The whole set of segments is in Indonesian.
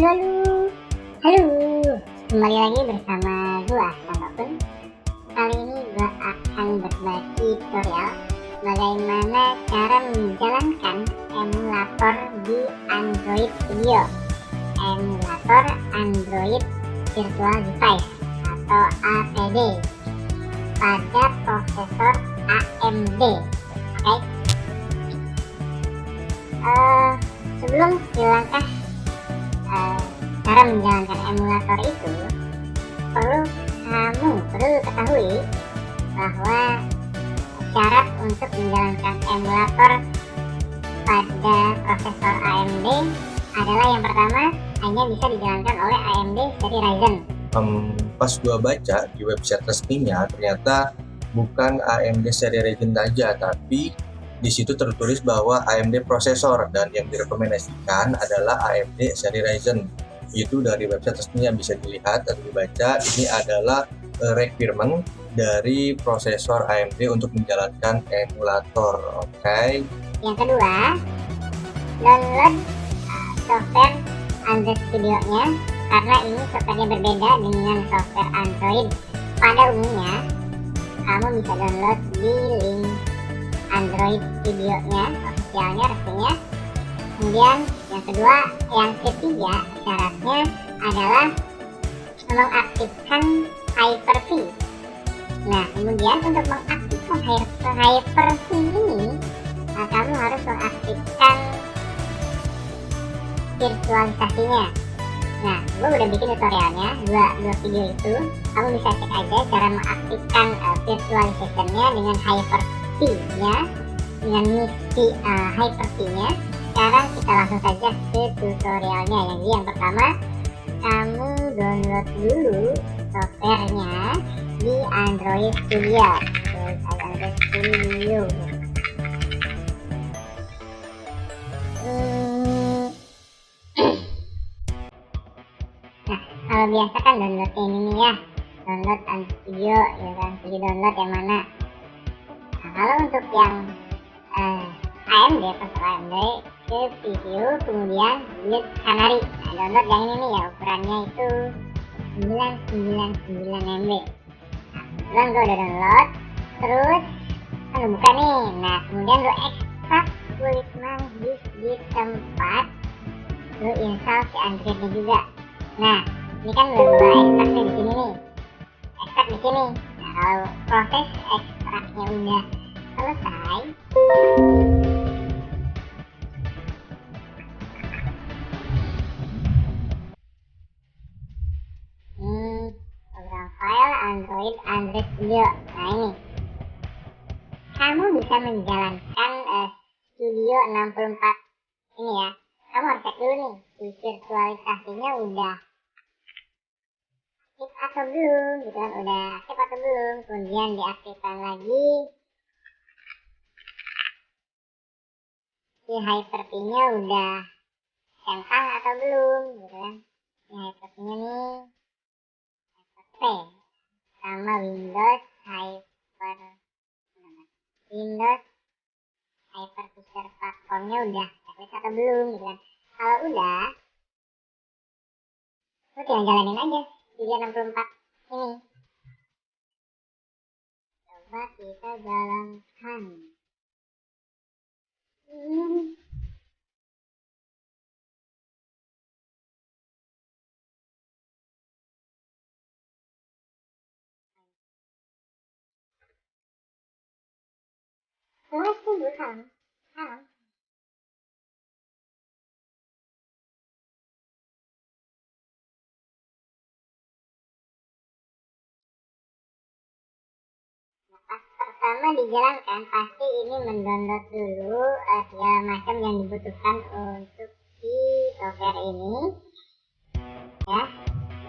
Halo, kembali lagi bersama gua Santapun. Kali ini gua akan berbagi tutorial bagaimana cara menjalankan emulator di Android Studio, emulator Android Virtual Device atau AVD pada prosesor AMD. Oke. Sebelum dilangkah cara menjalankan emulator itu, kamu perlu ketahui bahwa syarat untuk menjalankan emulator pada prosesor AMD adalah yang pertama, hanya bisa dijalankan oleh AMD seri Ryzen. Pas gua baca di website resminya, ternyata bukan AMD seri Ryzen saja, tapi di situ tertulis bahwa AMD prosesor, dan yang direkomendasikan adalah AMD seri Ryzen. Itu dari website resminya bisa dilihat dan dibaca. Ini adalah requirement dari prosesor AMD untuk menjalankan emulator. Oke. Yang kedua, download software Android Studio-nya, karena ini softwarenya berbeda dengan software Android pada umumnya. Kamu bisa download di link Android Studio-nya, officialnya, resminya. Kemudian yang ketiga syaratnya adalah mengaktifkan Hyper-V. Nah, kemudian untuk mengaktifkan Hyper-V ini, kamu harus mengaktifkan virtualisasinya. Nah, gue udah bikin tutorialnya, dua video itu. Kamu bisa cek aja cara mengaktifkan virtualisasinya dengan Hyper-V-nya, dengan misi Hyper-V-nya. Sekarang kita langsung saja ke tutorialnya. Yang pertama, kamu download dulu softwarenya di Android Studio. Android Studio. Nah, kalau biasa kan download ini ya, download Android Studio, ya kan, pilih download yang mana. Nah, kalau untuk yang AMD, prosesor AMD, ke video, kemudian build Canary. Nah, download yang ini nih ya, ukurannya itu 999 MB. Nah, kemudian gue udah download, terus kan buka nih. Nah, kemudian gue ekstrak Wisman disk di tempat gue install si Androidnya juga. Nah, ini kan udah gue ekstrak nih di sini nih, ekstrak di sini. Nah, kalau proses ekstraknya udah selesai, program file Android Studio. Nah, ini kamu bisa menjalankan Studio 64 ini ya. Kamu harus cek dulu nih, di virtualisasinya udah aktif atau belum, gitu kan, udah aktif atau belum. Kemudian diaktifkan lagi si Hyper-V-nya, udah centang atau belum, gitu kan. Ini Hyper-V-nya nih, Hyper-V sama Windows Hyper-V platformnya udah checklist atau belum, gitu kan. Kalau udah, lu tinggal jalanin aja Studio 64 ini. Coba kita jalankan. Tunggu, salam. Pertama dijalankan, pasti ini mendownload dulu segala macam yang dibutuhkan untuk si software ini ya.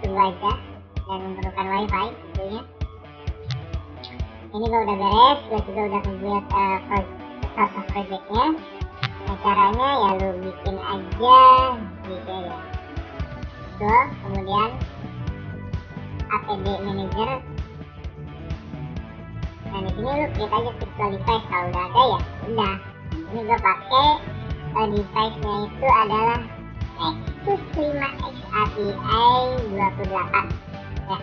Tunggu aja, dan memerlukan wifi tentunya. Ini kalau udah beres, gue juga udah membuat projectnya. Nah, caranya ya lu bikin aja gitu ya. Tuh, kemudian APD manager. Nah, di sini lu klik aja virtual device. Kalau udah ada ya udah. Ini gue pakai device-nya itu adalah Nexus 5X API 28 ya.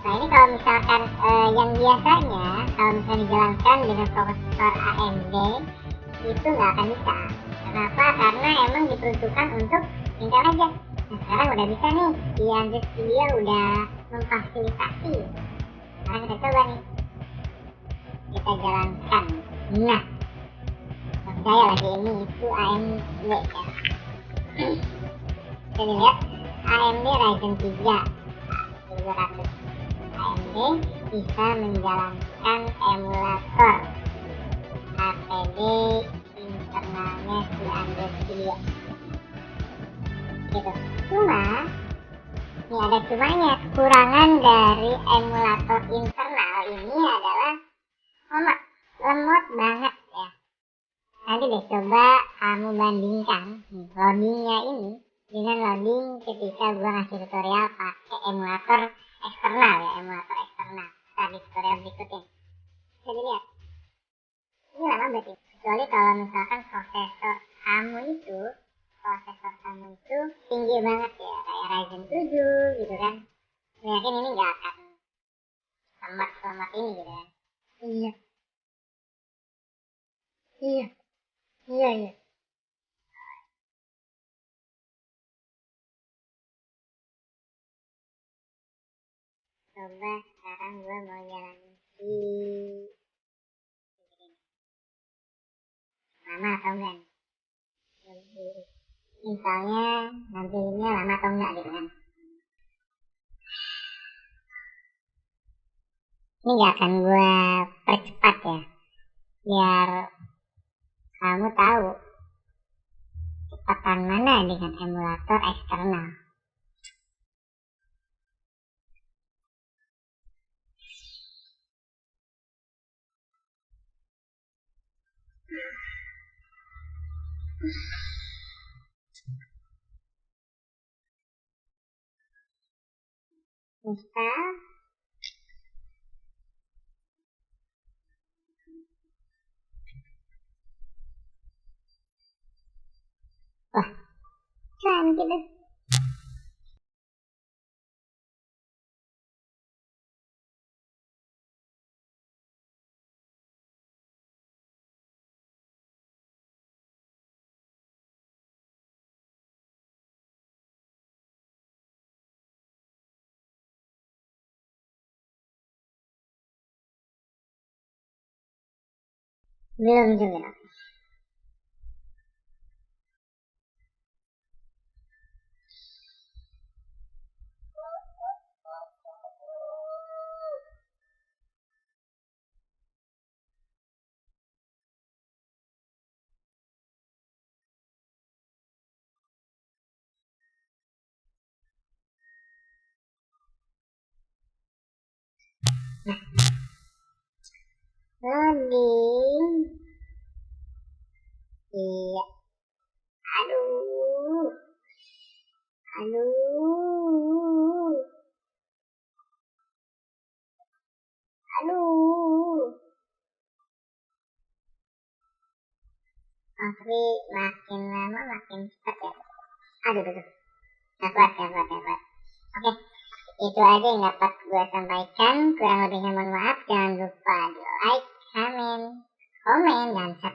Nah ini kalau misalkan yang biasanya kalau misalnya dijalankan dengan prosesor AMD itu nggak akan bisa. Kenapa? Karena emang diperuntukkan untuk Intel aja. Nah sekarang udah bisa nih, di Android Studio udah memfasilitasi. Sekarang kita coba nih, kita jalankan. Nah, percaya lagi ini itu AMD ya. Kita lihat AMD Ryzen 3 700. AMD bisa menjalankan emulator HPD internalnya si Android Studio gitu. Cuma ini ada cumanya, kekurangan dari emulator internal ini adalah lemot banget ya. Nanti deh coba kamu bandingkan loadingnya ini dengan loading ketika gua ngasih tutorial pakai emulator eksternal ya, emulator eksternal. Kita di tutorial berikutnya bisa dilihat ini lama berarti, kecuali kalau misalkan prosesor kamu itu tinggi banget ya, kayak Ryzen 7 gitu kan. Yakin ini nggak akan selamat ini gitu kan. Iya coba sekarang gue mau jalanin si lama atau enggak nih, misalnya nantinya lama atau enggak gitu kan. Ini gak akan gue percepat ya, biar kamu tahu kecepatan mana dengan emulator eksternal. Install. Wah, cantik deh. Belum juga. Loading. Iya. Aduh. Tapi makin lama makin cepat ya. Aduh. Dapat. Oke. Itu aja yang dapat gue sampaikan. Kurang lebihnya mohon maaf. Jangan lupa di like, comment, dan subscribe.